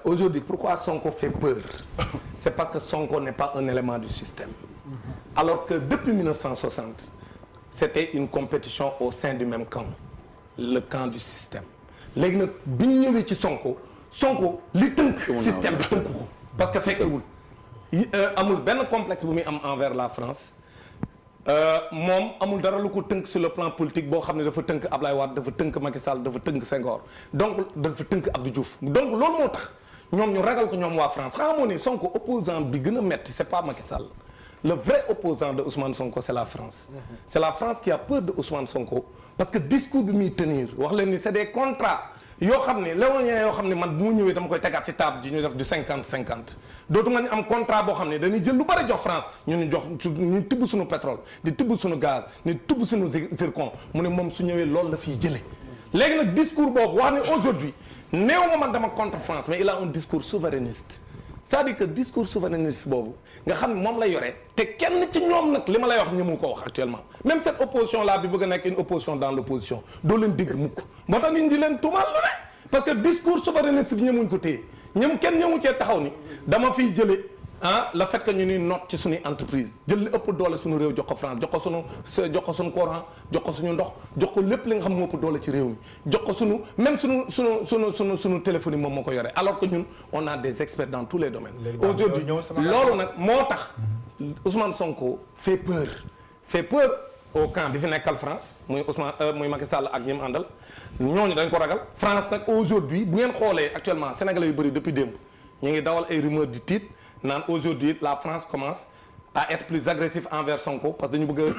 Aujourd'hui, pourquoi Sonko fait peur? C'est parce que Sonko n'est pas un élément du système. Alors que depuis 1960, c'était une compétition au sein du même camp, le camp du système. léegi nag bi ñu ñëwee ci Sonko li tënk système bi tënk ko parce que fekkewul amul benn complexe bu muy am envers la France moom amul dara lu ko tënk sur le plan politique boo xam ne dafa tënk Ablaye Wade dafa tënk Macky Sall dafa tënk Senghor donc dafa tënk Abdou Diouf donc loolu moo tax ñoom ñu ragal ko ñoom waa France xam nga ni Sonko opposant bi gën a metti c'est pas Macky Sall le vrai opposant de Ousmane Sonko c'est la France c'est la France qui a peur de Ousmane Sonko parce que discours bi muy tenir wax leen ni c'est des contrats yoo xam ne léonien yoo xam ne man bu mu ñëwee dama koy tegaat ci table ji ñu def du 50-50 dootu nga ñu am contrat boo xam ne dañuy jël lu bari jox France ñu jox ñu tibb suñu pétrole di tibb suñu gaz di tibb suñu zircon mu ne moom su ñëwee loolu la fiy jëlee léegi nag discours boobu wax ne aujourd'hui néew ma man dama contre France mais il a un discours souverainiste c'est-à-dire que discours souverainiste boobu nga xam ne moom la yore te kenn ci ñoom nag li ma lay wax ñëmu ko wax actuellement même cette opposition là bi bëgg a nekk une opposition dans l'opposition doo leen dégg mukk moo tax nit ñi leen tuumaal lu ne parce que discours souverainiste bi ñëmuñ ko téye kenn ñëmu cee taxaw ni dama fiy jële le fait que ñu ni note ci suñuy entreprise jël li ëpp doole suñu réew jox ko France jox ko suñu courant jox ko suñu ndox jox ko lépp li nga xam moo ëpp doole ci réew mi jox ko suñu même suñu téléphonie moom moo ko yore alors que ñun on a des experts dans tous les domaines aujourd'hui loolu nag moo tax Ousmane Sonko fait peur au camp bi fi nekkal France muy Macky Sall ak ñi mu àndal ñooñu dañ ko ragal France nag aujourd'hui bu ngeen xoolee actuellement sénégalais yu bëri depuis démb ñu ngi dawal ay rumeurs di tiit naan aujourd'hui la France commence à être plus agressif envers Sonko parce que dañu bëgg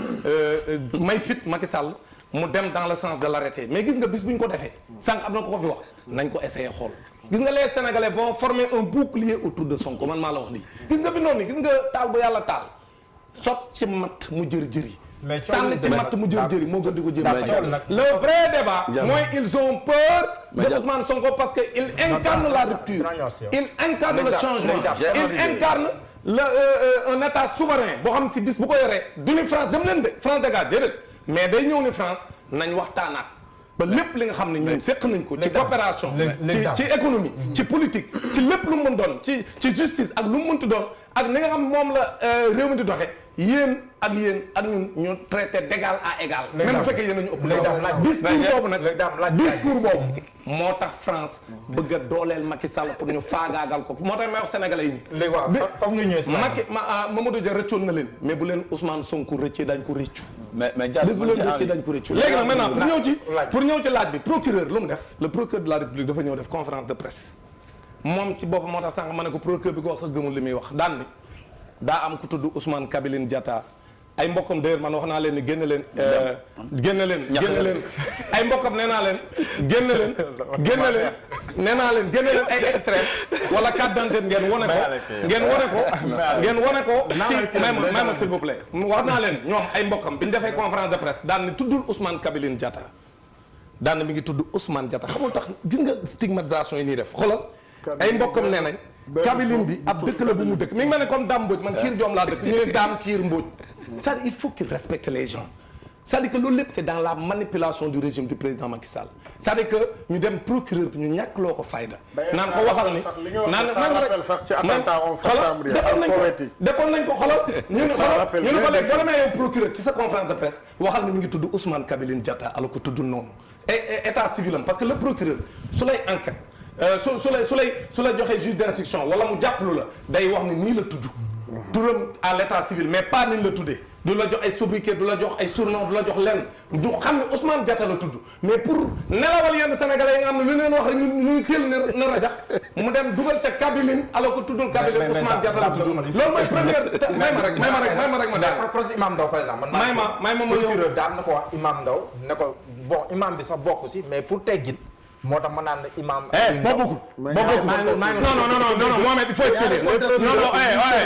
a may fit Macky Sall mu dem dans le sens de l'arrêter mais gis nga bis bu ñu ko defee sànq am na ko fi wax nañ ko essayer xool gis nga les Sénégalais vont former un bouclier autour de Sonko man maa la wax lii gis nga fi noonu gis nga taal bu yàlla taal sot ci matt mu jëri sànni ci matt mu jëri moo gën di ko jëm le vrai débat mooy ils ont peur de Ousmane Sonko parce que il incarne la rupture il incarne le changement il incarne un état souverain boo xam si bis bu ko yoree du ni France dem leen de France dégage déedéet mais day ñëw ni France nañ waxtaanaat ba lépp li nga xam ne ñun seq nañ ko ci coopération ci économie ci politique ci lépp lu mu mën doon ci justice ak lu mu mënti doon ak ni nga xam moom la réew mi di doxee yéen ak ñun ñu traité d'égal à égal même bu fekkee yéen nañu ëpp discours boobu moo tax France bëgg a dooleel Macky Sall pour ñu faagaagal ko moo tax may wax sénégalais yi ni léegi waaw foofu nga ñëw si Mamadou Dia rëccoon na leen mais bu leen Ousmane Sonko rëccee dañ ko rëccu mais bis bu leen rëccee dañ ko rëccu léegi nag maintenant pour ñëw ci laaj bi procureur lu mu def le procureur de la République dafa ñëw def conférence de presse moom ci boppam moo tax sànq ma ne ko procureur bi ko wax sax gëmul li muy wax daan ni daa am ku tudd Ousmane Kabiline Diatta ay mbokkam d'ailleurs man wax naa leen ni génne leen ay mbokkam nee naa leen génne leen ay extrait wala carte d'identité ngeen wone ko ci même s'il vous plaît wax naa leen ñoom ay mbokkam bi ñu defee conférence de presse daan ni tuddul Ousmane Kabiline Diatta daan mi ngi tudd Ousmane Diatta xamul tax gis nga stigmatisation yi nii def xoolal ay mbokkam nee nañ Kabiline bi ab dëkk la bu mu dëkk mi ngi mel ne comme Dame Mbodj man Kiir Joom laa dëkk ñu ne Dame Kiir Mbodj c'est-à-dire il faut qu'il respecte les gens c'est-à-dire que loolu lépp c'est dans la manipulation du régime du président Macky Sall c'est-à-dire que ñu dem procureur bi ñu ñàkk loo ko fayda naan ko waxal ni naan defoon nañ ko xolal ñu ne ko léegi boo demee yow procureur ci sa conférence de presse waxal ni mu ngi tudd Ousmane Kabiline Diatta alors que tudd noonu état civil am parce que le procureur su lay enquête su lay joxee juge d'instruction wala mu jàppalu la day wax ni nii la tudd turam à l'état civil mais pas ni la tuddee du la jox ay sobriquet du la jox ay surnom du la jox lenn du xam ne Ousmane Diatta la tudd mais pour nelawal yenn sénégalais yi nga xam ne lu leen wax rek ñu teel na rajax mu dem dugal ca Kabiline alors que tuddul Kabiline Ousmane Diatta la tudd loolu mooy première may ma rek ma daal procès Imam Ndao par exemple may ma procureur daan na ko wax Imam Ndao ne ko bon imam bi sax bokk si mais pour teggin moo tax ma naan imam. boo bokkul non Mohamed il faut expliquer non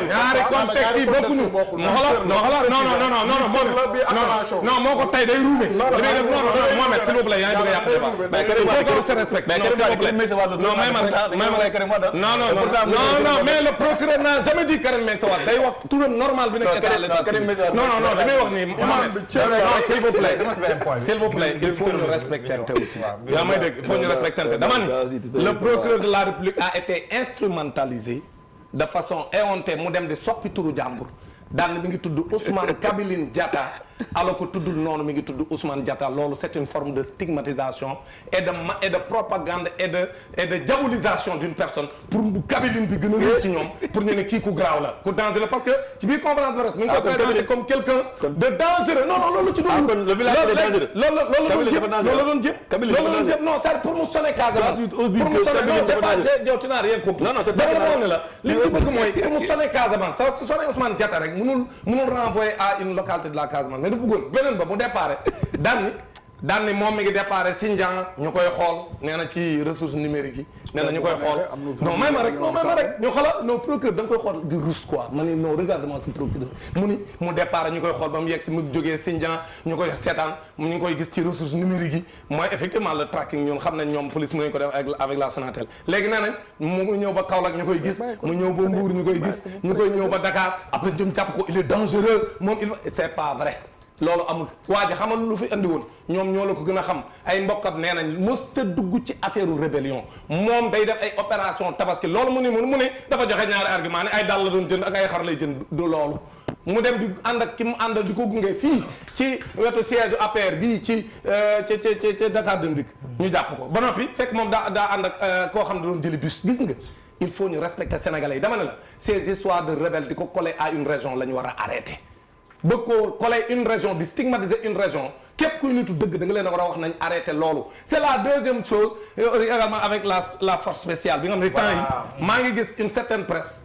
ñaari contexte yi bokkuñu non moo ko tay day ruume li may def non Mohamed s'il vous plaît yaa ngi bëgg a yàq débat il faut qu'on se respecte non may ma rek non mais le procureur n'a jamais dit Karim Meïssa Wade day wax turam normal bi nekk état non li may wax ni Mohamed non s'il vous plaît il faut ñu respecter aussi yaa may dégg il faut ñu respectante dama ni le procureur de la République a été instrumentalisé de façon éhontée mu dem di soppi turu jàmbur daal mi ngi tudd Ousmane Kabiline Diatta alors que tuddul noonu mi ngi tudd Ousmane Diatta loolu c'est une forme de stigmatisation et de propagande et de diabolisation d'une personne pour bu Kabiline bi gën a rëy ci ñoom pour ñu ne kii ku garaaw la ku dangereux parce que ci biir conférence de presse mi ngi ko présenté comme quelqu'un de dangereux non loolu ci dugg le village est dangereux loolu doon jëm non c'est pour mu sonner Casamance pour mu sonner yow tu n'as rien compris non c'est ne la li ci bëgg mooy pour mu sonner Casamance su sonner Ousmane Diatta rek mënul renvoyer à une localité de la Casamance mais du bëggoon beneen ba mu déparé daan ni moom mi ngi déparé Sindian ñu koy xool nee na ci ressources numériques yi nee na ñu koy xool non may ma rek ñu xoolal non procureur da nga koy xool di rus quoi ma ni non regarde-moi ce procureur mu déparé ñu koy xool ba mu yegg si mu jógee Sindian ñu koy seetaan ñu ngi koy gis ci ressources numériques yi mooy effectivement le tracking ñun xam nañ ñoom police mu nañ ko def avec la Sonatel léegi nee nañ mu ñëw ba Kaolack ñu koy gis mu ñëw ba Mbour ñu koy gis ñu koy ñëw ba Dakar après ñu jàpp ko il est dangereux moom c'est pas vrai loolu amul waa ji xamal lu fi andi woon ñoom ñoo la ko gën a xam ay mbokkam nee nañ mësta dugg ci affaire rébellion moom day def ay opération tabaski loolu mu ne dafa joxe ñaari argument ne ay dàll la doon jënd ak ay xar lay jënd du loolu mu dem di ànd ak ki mu àndal di ko gunge fii ci wetu siège APR bii ci Dakar Dem Dikk ñu jàpp ko ba noppi fekk moom daa ànd ak koo xam ne doon jëli bus gis nga il faut ñu respecter Sénégalais yi dama ne la ces histoires de rebelles di ko coller à une région la ñu war a arrêter bëgg koo coller une région di stigmatiser une région képp kuy nitu dëgg da nga leen a war a wax nañ arrêter loolu c'est la deuxième chose également avec la force spéciale bi nga xam ne temps yi maa ngi gis une certaine presse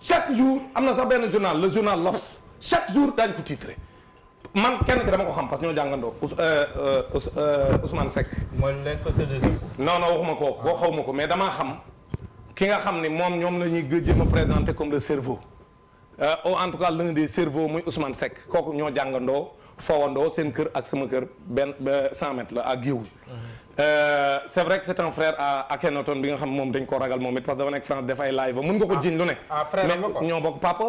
chaque jour am na sax benn journal le journal L'Obs chaque jour daañu ko titré man kenn ki dama ko xam parce que ñoo jàngandoo Ousmane Seck. mooy l'inspecteur des impôts. non waxuma ko xawma ko mais damaa xam ki nga xam ne ñoom la ñuy jéem a présenter comme le cerveau. En tout cas l'un des cerveaux muy Ousmane Seck kooku ñoo jàngandoo fowandoo seen kër ak sama kër benn 100 mètres la ak Géoul. C'est vrai que c'est un frère à Akhenaton bi nga xam moom dañ ko ragal moom it parce que dafa nekk France def ay live mun nga ko jiñ lu ne. mais ñoo bokk papa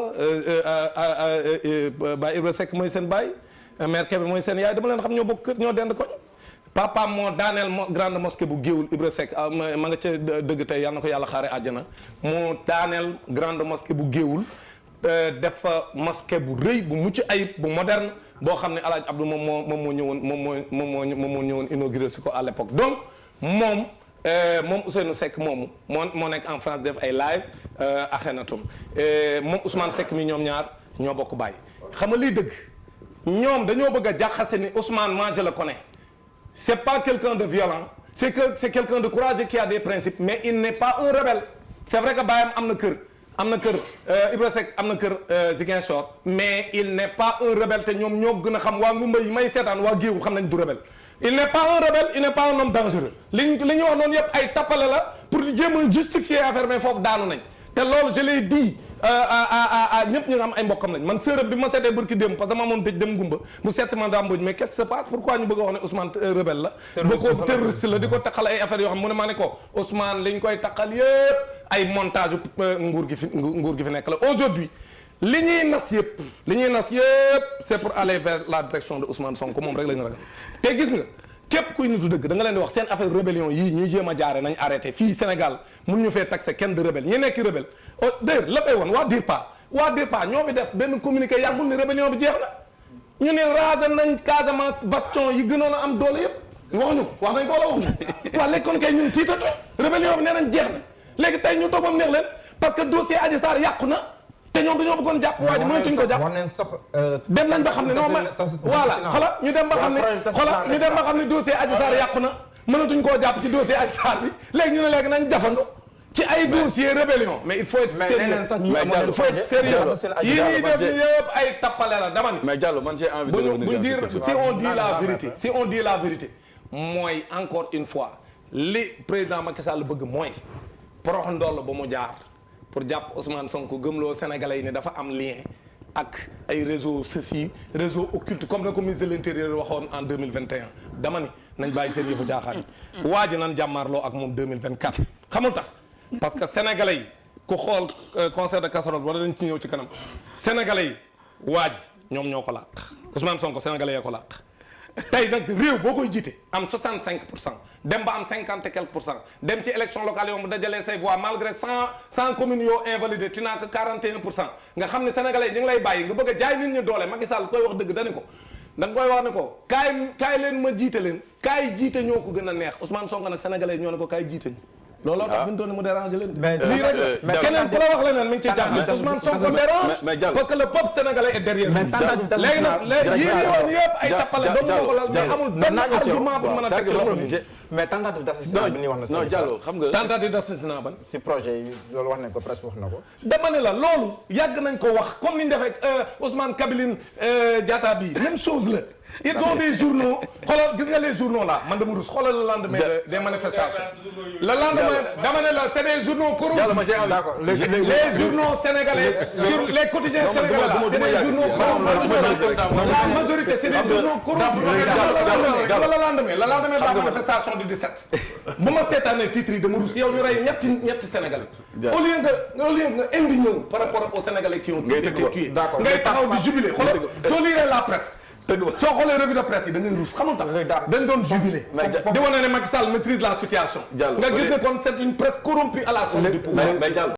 Baye Ibra Seck mooy seen baay mère Kébé mooy seen yaay dama leen xam ñoo bokk kër ñoo dend koñ. papa moo daaneel grande mosquée bu Géoul Ibra Seck ma nga ca dëgg tey yal na ko yàlla xaare àjjana moo daaneel grande mosquée bu Géoul. def fa mosquée bu rëy bu mucc ayib bu moderne boo xam ne El Hadj Abdou moom moo ñëwoon inauguré si ko à l'époque donc moom Ousseynou Seck moo nekk en France def ay live Akhenaton moom Ousmane Seck mi ñoom ñaar ñoo bokk bàyyi xam nga liy dëgg ñoom dañoo bëgg a jaxase ni Ousmane moi je le connais c'est pas quelqu'un de violent c'est quelqu'un de courageux qui a des principes mais il n'est pas un rebelle c'est vrai que baayam am na kër Ibra Seck am na kër Ziguinchor mais il n'est pas un rebelle te ñoom ñoo gën a xam waa Ngumba yi may seetaan waa Géewu xam nañ du rebelle il n'est pas un rebelle il n'est pas un homme dangereux li ñu wax noonu yëpp ay tappale la pour di jéem a justifier affaire mais foofu daanu nañ te loolu je l'ai dit ñëpp ñu nga am ay mbokkam lañ man sërëb bi ma seetee bërki démb parce que dama amoon dëj dem Ngumba mu seet si man daa mboj mais qu'est-ce qui se passe pourquoi ñu bëgg a wax ne Ousmane rebelle la ba ko terroriste la di ko taqal ay affaires yoo xam mu ne maa ne ko Ousmane liñ koy taqal yëpp ay montage nguur gi fi nekk la aujourd'hui li ñuy nas yëpp c'est pour aller vers la direction de Ousmane Sonko moom rek la ñu ragal te gis nga képp kuy nitu dëgg da nga leen di wax seen affaire rébellion yii ñuy jéem a jaare nañ arrêté fii Sénégal mun ñu fee taxé kenn de rebelle ñi nekk rebelle d'ailleurs la koy woon waa DIRPA ñoo fi def benn communiqué yàggul ni rébellion bi jeex na ñu ne rasé nañ Casamance bastion yi gënoon a am doole yëpp waxuñu ko wax nañ ko wala waxuñu waaw léegi kon kay ñun tiitatu rébellion bi nee nañ jeex na léegi tey ñu toog ba mu neex leen parce que dossier Adji Sarr yàqu na te ñoom dañoo bëggoon jàpp waa ji mënatuñ ko jàpp dem nañ ba xam ne non ma voilà xola ñu dem ba xam ne dossier Adji Sarr yàqu na mënatuñ koo jàpp ci dossier Adji Sarr bi léegi ñu ne léegi nañ jafandu ci ay dossier rébellion mais il faut être sérieux yi ñuy def ni yëpp ay tappale la dama ni mais Diallo man j'ai envie de buñ dire si on dit la vérité mooy encore une fois li président Macky Sall bëgg mooy porox ndoll ba mu jaar pour jàpp Ousmane Sonko gëmloo Sénégalais yi ne dafa am lien ak ay réseau ceci réseau occulte comme na ko ministre de l'intérieur waxoon en 2021 dama ni nañ bàyyi seen yëfu jaaxaan yi waa ji nan jàmmaarloo ak moom 2024 xamul tax parce que Sénégalais yi ku xool concert de casserole wala dañ ci ñëw ci kanam Sénégalais yi waa ji ñoom ñoo ko làq Ousmane Sonko Sénégalais yee ko làq tey nag réew boo koy jiite am 65% dem ba am 50 et quelques pour cent dem ci élection locale yoo mu dajalee say voix malgré 100 communes yoo invalidé tu n'as que 41 pour cent nga xam ne sénégalais ñu ngi lay bàyyi nga bëgg a jaay nit ñi doole Macky Sall koy wax dëgg dani ko da nga koy wax ne ko kaay leen ma jiite leen kaay jiite ñoo ko gën a neex Ousmane Sonko nag sénégalais ñoo ne ko kaay jiite ñu looloo tax fi mu toll nii mu déranger leen. lii rek la keneen ku la wax leneen mi ngi ciy jàpp Ousmane Sonko dérange parce que le peuple sénégalais est derrière lui. léegi nag léegi yii yoon yëpp ay tappale doon na ko lal mais amul benn argument pour mën a teg loxo ni mais tentative d'assassinat bi ni wax na. non Diallo xam nga. tentative d'assassinat ban. si projet yi loolu wax nañ ko presque wax na ko. dama ne la loolu yàgg nañ ko wax comme ni ñu defee Ousmane Kabiline Diatta bi même chose la. ils ont des journaux xoolal gis nga les journaux là man dama rus xoolal le lendemain des manifestations le lendemain dama ne la c'est des journaux corrompus d'accord les journaux sénégalais sur les quotidiens sénégalais là c'est des journaux corrompus la majorité c'est des journaux corrompus le lendemain de la manifestation du 17 bu ma seetaanee titre yi dama rus yow ñu rey ñetti sénégalais au lieu nga indigné par rapport aux sénégalais qui ont été tués ngay taxaw di jubiler xoolal soo lire la presse soo xoolee revue de presse yi da ngay ruus xamul tax dañ doon jubilé di wane ne Macky Sall maîtrise la situation nga gis ne kon c'est une presse corrompue à la solde du pouvoir